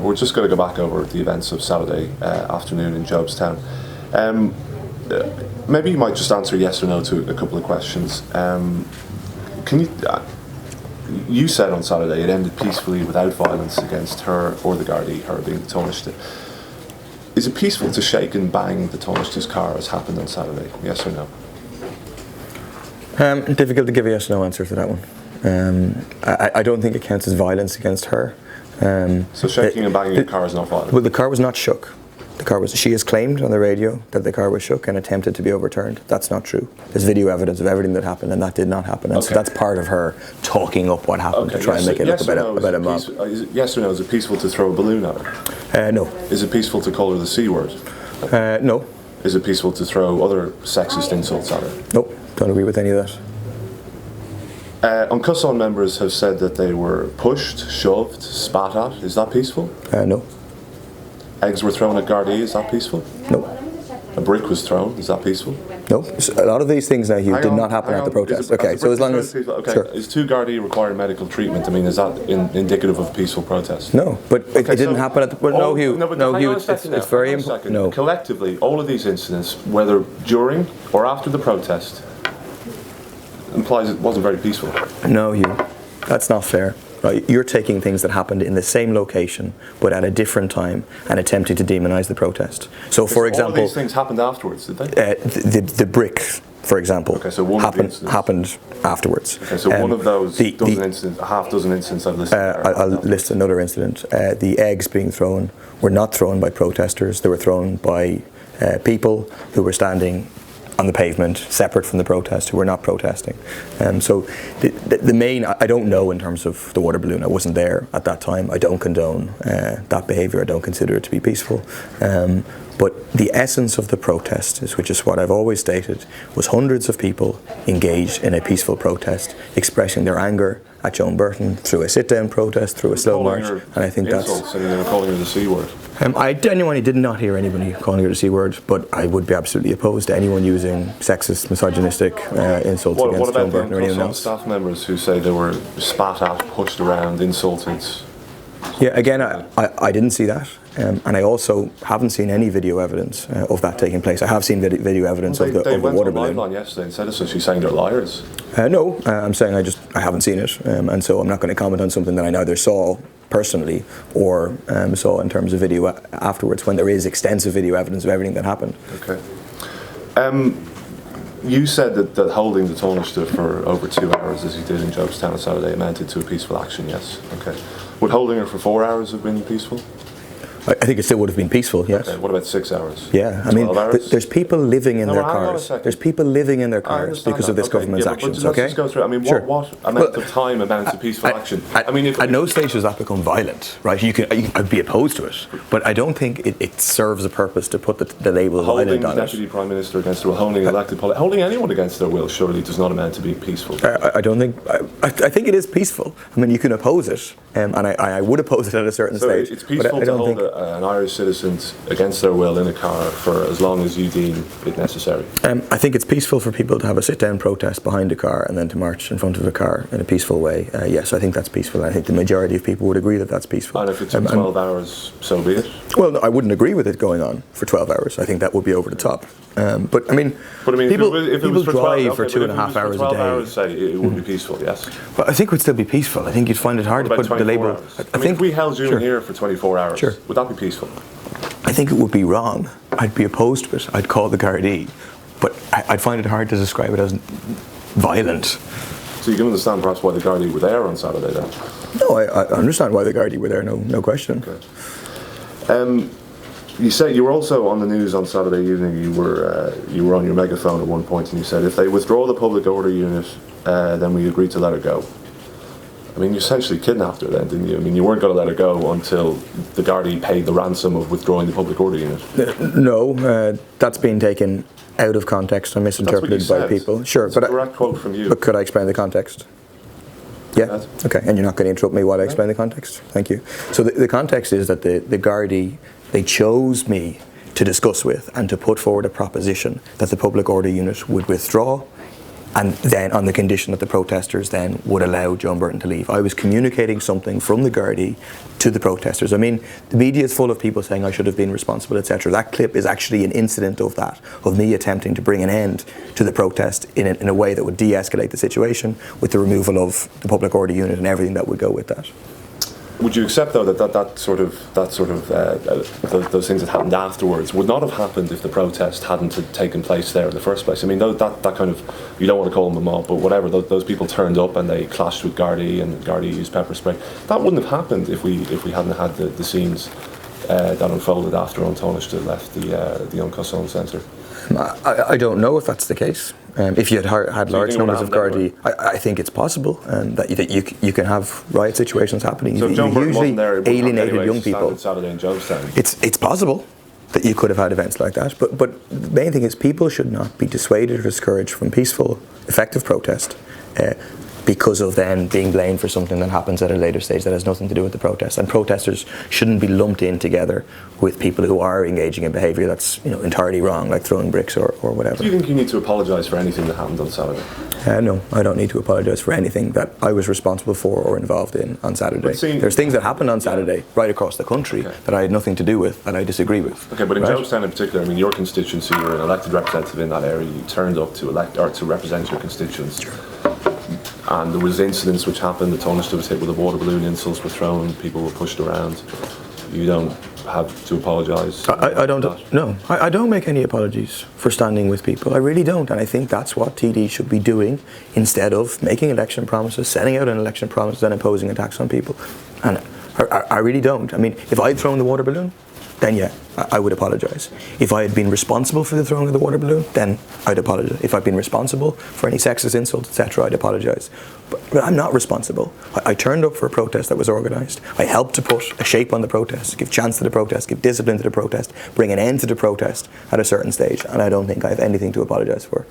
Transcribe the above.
we're just going to go back over the events of Saturday afternoon in Jobstown. Maybe you might just answer yes or no to a couple of questions. Can you? You said on Saturday it ended peacefully without violence against her or the Gardaí, her being the Taoiseach. Is it peaceful to shake and bang the Taoiseach's car as happened on Saturday? Yes or no? Difficult to give a yes or no answer to that one. I don't think it counts as violence against her. So shaking and banging a car is not violent? Well, the car was not shook. She has claimed on the radio that the car was shook and attempted to be overturned. That's not true. There's video evidence of everything that happened, and that did not happen. And so that's part of her talking up what happened to try and make it look about a mob. Yes or no, is it peaceful to throw a balloon at her? No. Is it peaceful to call her the C word? No. Is it peaceful to throw other sexist insults at her? Nope, don't agree with any of that. Uncusson members have said that they were pushed, shoved, spat at. Is that peaceful? No. Eggs were thrown at Gardaí. Is that peaceful? No. A brick was thrown. Is that peaceful? No. A lot of these things now, Hugh, did not happen at the protest. Okay, so as long as... Sure. Is 2 Gardaí requiring medical treatment? I mean, is that indicative of a peaceful protest? No, but it didn't happen at the... No, Hugh, it's very important. No. Collectively, all of these incidents, whether during or after the protest, implies it wasn't very peaceful. No, Hugh, that's not fair. Right, you're taking things that happened in the same location but at a different time and attempting to demonise the protest. So, for example, all of these things happened afterwards, did they? The brick, for example, happened afterwards. Okay, so one of those a half dozen incidents I've listed. I'll list another incident. The eggs being thrown were not thrown by protesters; they were thrown by people who were standing on the pavement, separate from the protest, who were not protesting. So the main, I don't know in terms of the water balloon, I wasn't there at that time, I don't condone that behaviour, I don't consider it to be peaceful. But the essence of the protest, which is what I've always stated, was hundreds of people engaged in a peaceful protest, expressing their anger at Joan Burton through a sit-down protest, through a slow march, and I think that's... And they were calling her the C word. I genuinely did not hear anybody calling her the C word, but I would be absolutely opposed to anyone using sexist, misogynistic insults against Joan Burton or anyone else. What about the staff members who say they were spat at, pushed around, insulted? Yeah, again, I didn't see that, and I also haven't seen any video evidence of that taking place. I have seen video evidence of the water balloon. They went on yesterday and said essentially saying they're liars. No, I'm saying I haven't seen it, and so I'm not going to comment on something that I neither saw personally or saw in terms of video afterwards, when there is extensive video evidence of everything that happened. Okay. You said that holding the Taoiseach for over 2 hours, as you did in Jobstown on Saturday, amounted to a peaceful action, yes? Okay. Would holding her for 4 hours have been peaceful? I think it still would have been peaceful, yes. Okay. What about 6 hours? Yeah, I mean, there's people living in their cars. There's people living in their cars because of this government's actions, okay? Let's just go through. I mean, what amount of time amounts to peaceful action? I mean, at no stage does that become violent, right? I'd be opposed to it, but I don't think it serves a purpose to put the label violent on it. Holding Deputy Prime Minister against their will, holding elected politicians, holding anyone against their will, surely does not amount to being peaceful. I don't think. I think it is peaceful. I mean, you can oppose it, and I would oppose it at a certain stage. It's peaceful to hold an Irish citizen against their will in a car for as long as you deem it necessary. I think it's peaceful for people to have a sit-down protest behind a car and then to march in front of a car in a peaceful way. Yes, I think that's peaceful. I think the majority of people would agree that that's peaceful. And if it took 12 hours, so be it? Well, no, I wouldn't agree with it going on for 12 hours. I think that would be over the top. But I mean, people drive for 2.5 hours a day. 12 hours, say, it would be peaceful, yes? But I think it would still be peaceful. I think you'd find it hard to put the label... I think if we held you in here for 24 hours, sure, would that be peaceful? I think it would be wrong. I'd be opposed to it. I'd call the Gardaí. But I'd find it hard to describe it as violent. So you can understand perhaps why the Gardaí were there on Saturday then? No, I understand why the Gardaí were there, no question. Okay. You said you were also on the news on Saturday evening. You were on your megaphone at one point, and you said if they withdraw the public order unit, then we agree to let her go. I mean, you essentially kidnapped her then, didn't you? I mean, you weren't going to let her go until the Gardaí paid the ransom of withdrawing the public order unit. No, that's been taken out of context and misinterpreted by people. Sure, but a direct quote from you. But could I explain the context? Yeah. Okay. And you're not going to interrupt me while I explain the context. Thank you. So the context is that the Gardaí, they chose me to discuss with and to put forward a proposition that the public order unit would withdraw and then on the condition that the protesters then would allow Joan Burton to leave. I was communicating something from the Gardaí to the protesters. I mean, the media is full of people saying I should have been responsible, etc. That clip is actually an incident of that, of me attempting to bring an end to the protest in a way that would de-escalate the situation with the removal of the public order unit and everything that would go with that. Would you accept, though, that those things that happened afterwards would not have happened if the protest hadn't taken place there in the first place? I mean, that kind of, you don't want to call them a mob, but whatever, those people turned up and they clashed with Gardaí and Gardaí used pepper spray. That wouldn't have happened if we hadn't had the scenes that unfolded after Taoiseach left the Uncasson Centre. I don't know if that's the case. If you had large numbers of Gardaí, I think it's possible that you can have riot situations happening. So if Joan Burton wasn't there, it wouldn't have alienated young people. Saturday in Jobstown. It's possible that you could have had events like that, but the main thing is people should not be dissuaded or discouraged from peaceful, effective protest because of then being blamed for something that happens at a later stage that has nothing to do with the protest. And protesters shouldn't be lumped in together with people who are engaging in behaviour that's entirely wrong, like throwing bricks or whatever. Do you think you need to apologise for anything that happened on Saturday? No, I don't need to apologise for anything that I was responsible for or involved in on Saturday. There's things that happened on Saturday right across the country that I had nothing to do with, that I disagree with. Okay, but in Jobstown in particular, I mean, your constituency, you're an elected representative in that area, you turned up to represent your constituents. Sure. And there was incidents which happened. The Taoiseach was hit with a water balloon, insults were thrown, people were pushed around. You don't have to apologise. I don't make any apologies for standing with people. I really don't, and I think that's what TD should be doing instead of making election promises, setting out an election promise and imposing a tax on people. And I really don't. I mean, if I'd thrown the water balloon, then yeah, I would apologise. If I had been responsible for the throwing of the water balloon, then I'd apologise. If I'd been responsible for any sexist insults, etc., I'd apologise. But I'm not responsible. I turned up for a protest that was organised. I helped to put a shape on the protest, give chance to the protest, give discipline to the protest, bring an end to the protest at a certain stage, and I don't think I have anything to apologise for.